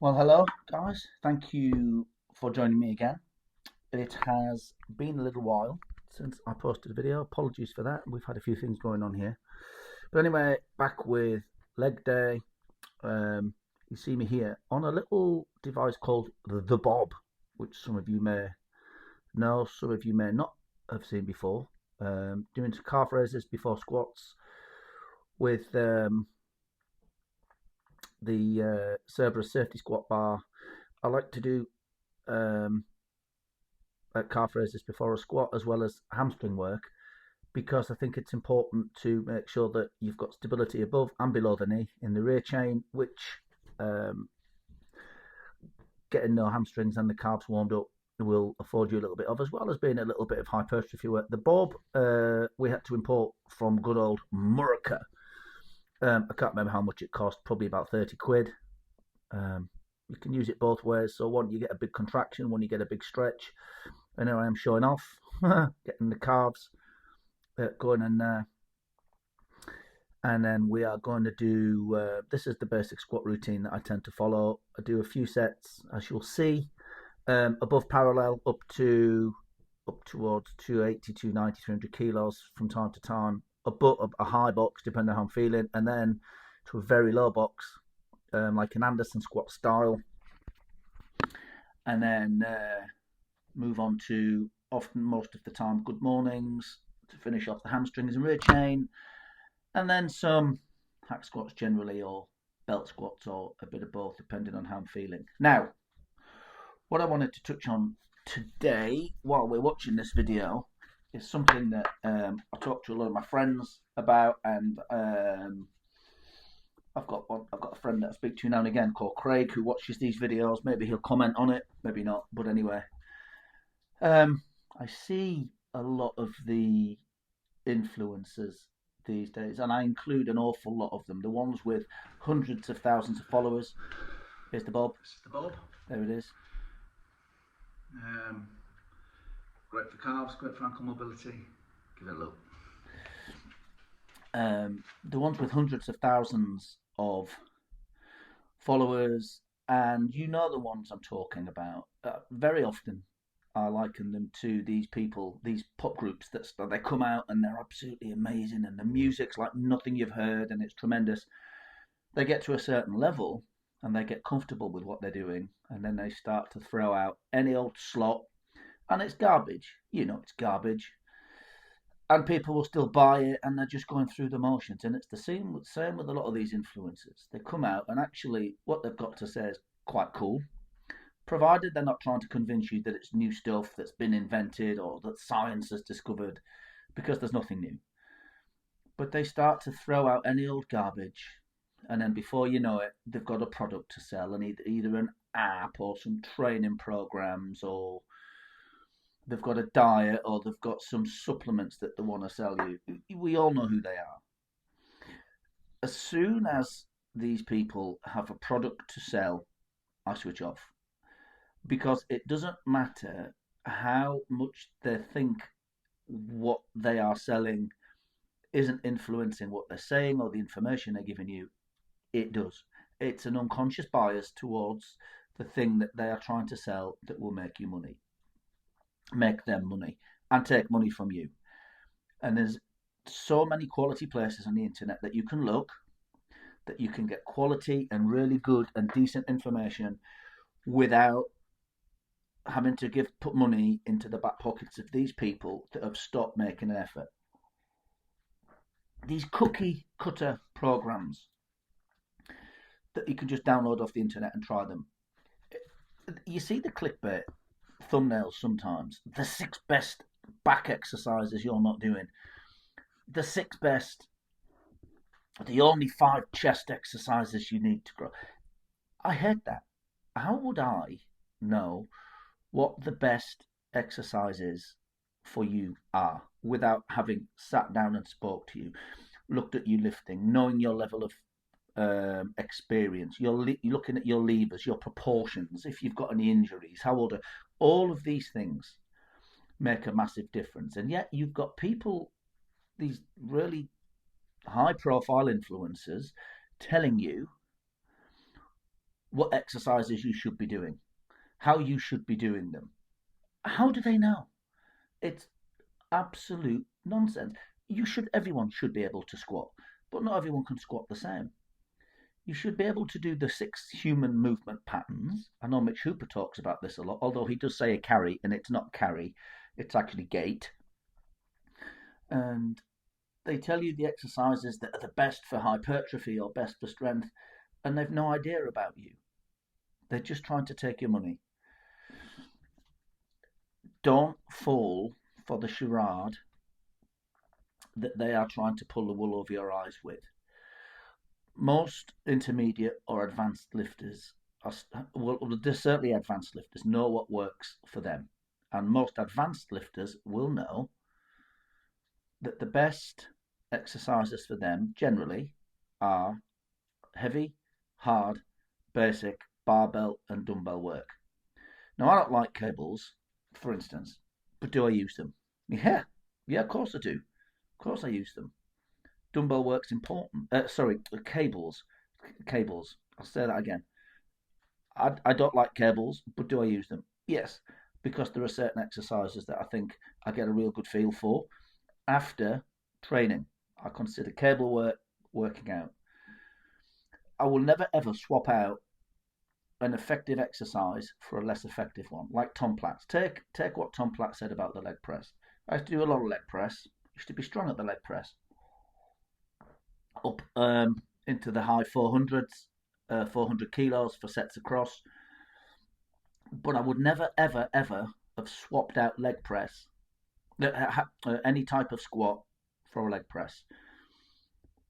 Well, hello, guys. Thank you for joining me again. It has been a little while since I posted a video. Apologies for that. We've had a few things going on here. But anyway, back with leg day. You see me here on a little device called the Bob, which some of you may know, some of you may not have seen before. Doing some calf raises before squats with the Cerberus safety squat bar. I like to do um, calf raises before a squat as well as hamstring work because I think it's important to make sure that you've got stability above and below the knee in the rear chain, which um, getting no hamstrings and the calves warmed up will afford you a little bit of, as well as being a little bit of hypertrophy work. The Bob we had to import from good old Murica. I can't remember how much it cost, probably about 30 quid. You can use it both ways. So one, you get a big contraction, one, you get a big stretch. And here I am showing off, getting the calves going in there. And then we are going to do, this is the basic squat routine that I tend to follow. I do a few sets, as you'll see, above parallel up towards 280, 290, 300 kilos from time to time. A high box, depending on how I'm feeling, and then to a very low box, like an Anderson squat style. And then move on to often, most of the time, good mornings to finish off the hamstrings and rear chain, and then some hack squats generally, or belt squats, or a bit of both, depending on how I'm feeling. Now, what I wanted to touch on today while we're watching this video is something that I talked to a lot of my friends about, and I've got a friend that I speak to now and again called Craig who watches these videos. Maybe he'll comment on it, maybe not. But anyway, I see a lot of the influencers these days, and I include an awful lot of them. The ones with hundreds of thousands of followers. Here's the Bob. This is the Bob. There it is. Great for calves, great for ankle mobility. Give it a look. The ones with hundreds of thousands of followers, and you know the ones I'm talking about. Very often, I liken them to these people, these pop groups that they come out and they're absolutely amazing, and the music's like nothing you've heard, and it's tremendous. They get to a certain level, and they get comfortable with what they're doing, and then they start to throw out any old slot, and it's garbage. You know, it's garbage. And people will still buy it, and they're just going through the motions. And it's the same with a lot of these influencers. They come out, and actually what they've got to say is quite cool, provided they're not trying to convince you that it's new stuff that's been invented or that science has discovered, because there's nothing new. But they start to throw out any old garbage, and then before you know it, they've got a product to sell, and either an app or some training programs, or they've got a diet, or they've got some supplements that they want to sell you. We all know who they are. As soon as these people have a product to sell, I switch off, because it doesn't matter how much they think what they are selling isn't influencing what they're saying or the information they're giving you. It does. It's an unconscious bias towards the thing that they are trying to sell that will make you money, make them money, and take money from you. And there's so many quality places on the internet that you can look, that you can get quality and really good and decent information without having to put money into the back pockets of these people that have stopped making an effort. These cookie cutter programs that you can just download off the internet and try them. You see the clickbait thumbnails sometimes. The 6 best back exercises you're not doing. The 6 best, the only 5 chest exercises you need to grow. I hate that. How would I know what the best exercises for you are without having sat down and spoke to you, looked at you lifting, knowing your level of experience, you're looking at your levers, your proportions, if you've got any injuries, how old are all of these things make a massive difference. And yet you've got people, these really high profile influencers, telling you what exercises you should be doing, how you should be doing them. How do they know? It's absolute nonsense. Everyone should be able to squat, but not everyone can squat the same. You should be able to do the 6 human movement patterns. I know Mitch Hooper talks about this a lot, although he does say a carry, and it's not carry, it's actually gait. And they tell you the exercises that are the best for hypertrophy or best for strength, and they've no idea about you. They're just trying to take your money. Don't fall for the charade that they are trying to pull the wool over your eyes with. Most intermediate or advanced lifters, well, there's certainly advanced lifters, know what works for them. And most advanced lifters will know that the best exercises for them generally are heavy, hard, basic, barbell, and dumbbell work. Now, I don't like cables, for instance, but do I use them? Yeah, of course I do. Of course I use them. Dumbbell work's important. Sorry, cables. Cables. I'll say that again. I don't like cables, but do I use them? Yes, because there are certain exercises that I think I get a real good feel for after training. I consider cable work working out. I will never ever swap out an effective exercise for a less effective one, like Tom Platz. Take what Tom Platz said about the leg press. I used to do a lot of leg press. I used to be strong at the leg press. Up into the high 400s, 400 kilos for sets across. But I would never, ever, ever have swapped out leg press, any type of squat for a leg press.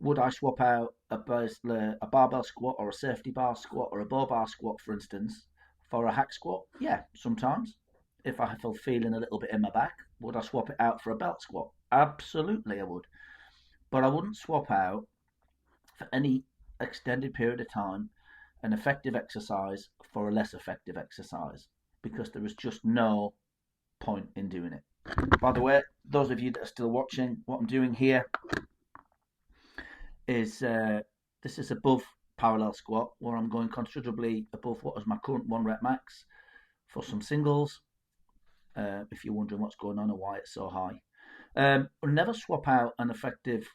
Would I swap out a barbell squat or a safety bar squat or a bar bar squat, for instance, for a hack squat? Yeah, sometimes. If I feel feeling a little bit in my back, would I swap it out for a belt squat? Absolutely, I would. But I wouldn't swap out for any extended period of time an effective exercise for a less effective exercise because there is just no point in doing it. By the way, those of you that are still watching, what I'm doing here is this is above parallel squat where I'm going considerably above what is my current 1 rep max for some singles. If you're wondering what's going on and why it's so high, we'll never swap out an effective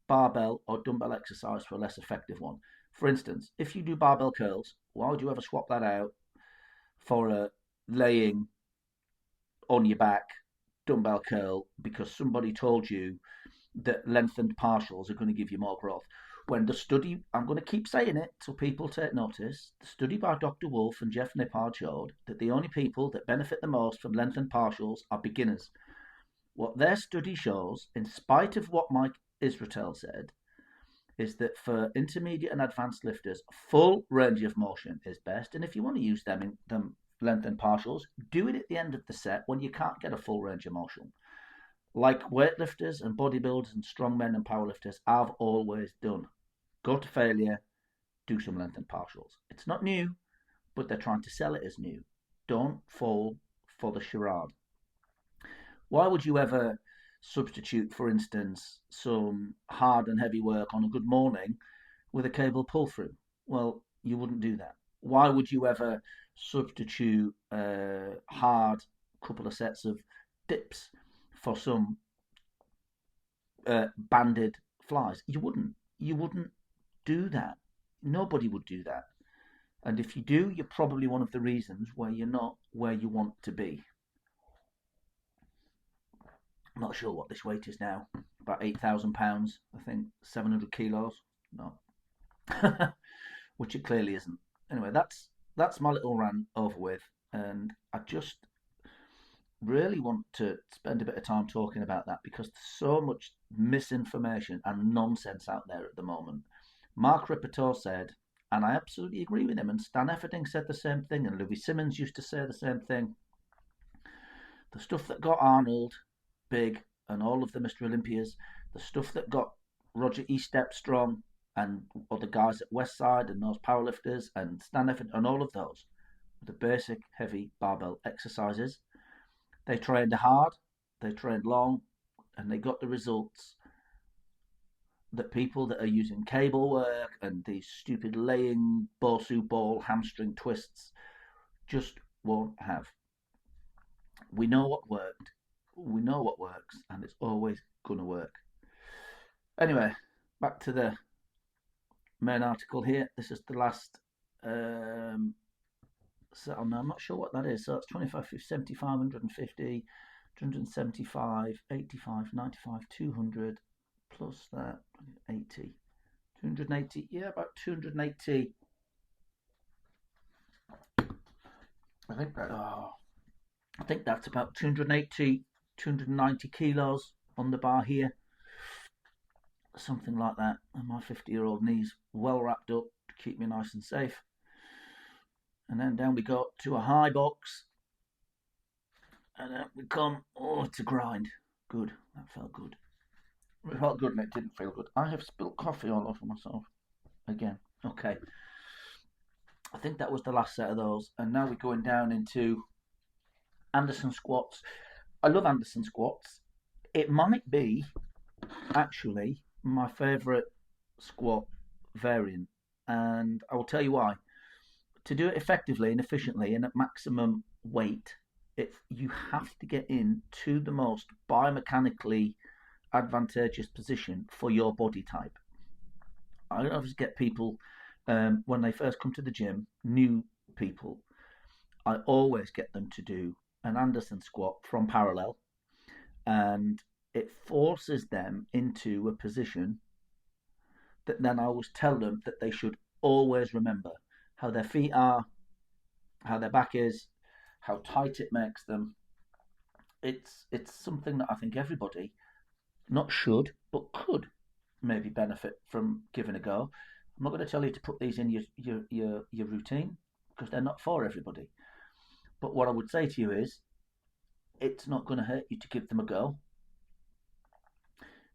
barbell or dumbbell exercise for a less effective one. For instance, if you do barbell curls, why would you ever swap that out for a laying on your back dumbbell curl because somebody told you that lengthened partials are going to give you more growth? When the study, I'm going to keep saying it so people take notice, the study by Dr. Wolf and Jeff Nippard showed that the only people that benefit the most from lengthened partials are beginners. What their study shows, in spite of what Mike Israetel said, is that for intermediate and advanced lifters, full range of motion is best. And if you want to use them lengthened partials, do it at the end of the set when you can't get a full range of motion. Like weightlifters and bodybuilders and strongmen and powerlifters, I've always done. Go to failure, do some lengthened partials. It's not new, but they're trying to sell it as new. Don't fall for the charade. Why would you ever substitute, for instance, some hard and heavy work on a good morning with a cable pull through? Well, you wouldn't do that. Why would you ever substitute a hard couple of sets of dips for some banded flies? You wouldn't. You wouldn't do that. Nobody would do that. And if you do, you're probably one of the reasons why you're not where you want to be. I'm not sure what this weight is now. About £8,000, I think, 700 kilos. No, which it clearly isn't. Anyway, that's my little rant over with, and I just really want to spend a bit of time talking about that because there's so much misinformation and nonsense out there at the moment. Mark Rippetoe said, and I absolutely agree with him, and Stan Efferding said the same thing, and Louis Simmons used to say the same thing. The stuff that got Arnold big and all of the Mr. Olympias, the stuff that got Roger Estep strong and other guys at Westside and those powerlifters and Stan Efferding and all of those, the basic heavy barbell exercises. They trained hard, they trained long, and they got the results that people that are using cable work and these stupid laying Bosu ball hamstring twists just won't have. We know what worked, we know what works, and it's always going to work. Anyway, back to the main article here. This is the last. So I'm not sure what that is. So it's 25, 50, 75, 150, 175, 85, 95, 200, plus that 80, 280. Yeah, about 280. I think that's about 280, 290 kilos on the bar here, something like that. And my 50-year-old knees well wrapped up to keep me nice and safe. And then down we go to a high box, and then we come. Oh, it's a grind. Good, that felt good. It felt good and it didn't feel good. I have spilt coffee all over myself again. Okay, I think that was the last set of those, and now we're going down into Anderson squats. I love Anderson squats. It might be actually my favourite squat variant, and I will tell you why. To do it effectively and efficiently and at maximum weight, you have to get into the most biomechanically advantageous position for your body type. I always get people when they first come to the gym, new people. I always get them to do an Anderson squat from parallel, and it forces them into a position that then I always tell them that they should always remember how their feet are, how their back is, how tight it makes them. It's something that I think everybody not should but could maybe benefit from giving a go. I'm not going to tell you to put these in your routine because they're not for everybody. But what I would say to you is, it's not going to hurt you to give them a go.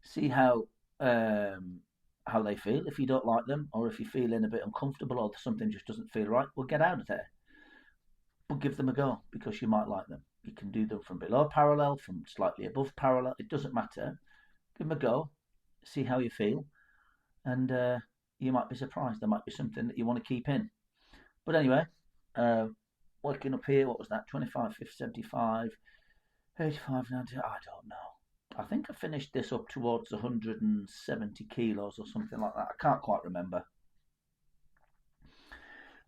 See how they feel. If you don't like them, or if you're feeling a bit uncomfortable, or something just doesn't feel right, well, get out of there. But give them a go because you might like them. You can do them from below parallel, from slightly above parallel. It doesn't matter. Give them a go. See how you feel, and you might be surprised. There might be something that you want to keep in. But anyway, working up here, what was that? 25, 50, 75, 85, 90. I don't know. I think I finished this up towards 170 kilos or something like that. I can't quite remember.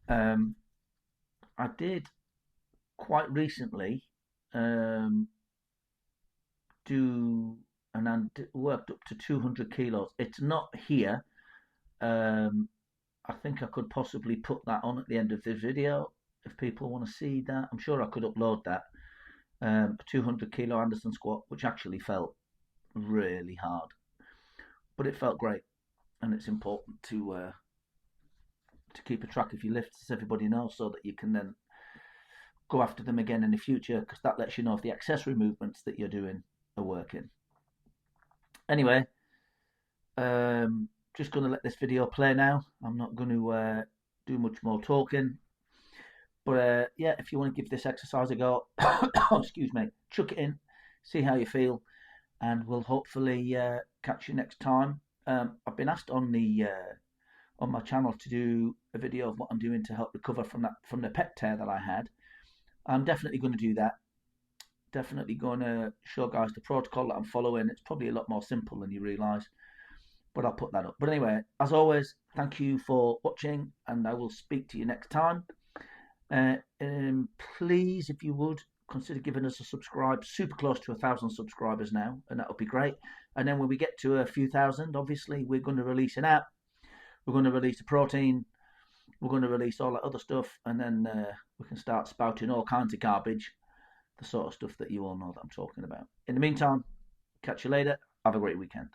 I did quite recently do and worked up to 200 kilos. It's not here. I think I could possibly put that on at the end of this video if people want to see that. I'm sure I could upload that. A 200 kilo Anderson squat, which actually felt really hard, but it felt great. And it's important to keep a track of your lifts, as everybody knows, so that you can then go after them again in the future, because that lets you know if the accessory movements that you're doing are working. Anyway, just going to let this video play now. I'm not going to do much more talking. But yeah, if you want to give this exercise a go, excuse me, chuck it in, see how you feel, and we'll hopefully catch you next time. I've been asked on my channel to do a video of what I'm doing to help recover from the pec tear that I had. I'm definitely going to do that. Definitely going to show guys the protocol that I'm following. It's probably a lot more simple than you realise, but I'll put that up. But anyway, as always, thank you for watching, and I will speak to you next time. Please, if you would, consider giving us a subscribe. Super close to 1,000 subscribers now, and that would be great. And then when we get to a few thousand, obviously we're going to release an app, we're going to release a protein, we're going to release all that other stuff, and then we can start spouting all kinds of garbage, the sort of stuff that you all know that I'm talking about. In the meantime, catch you later. Have a great weekend.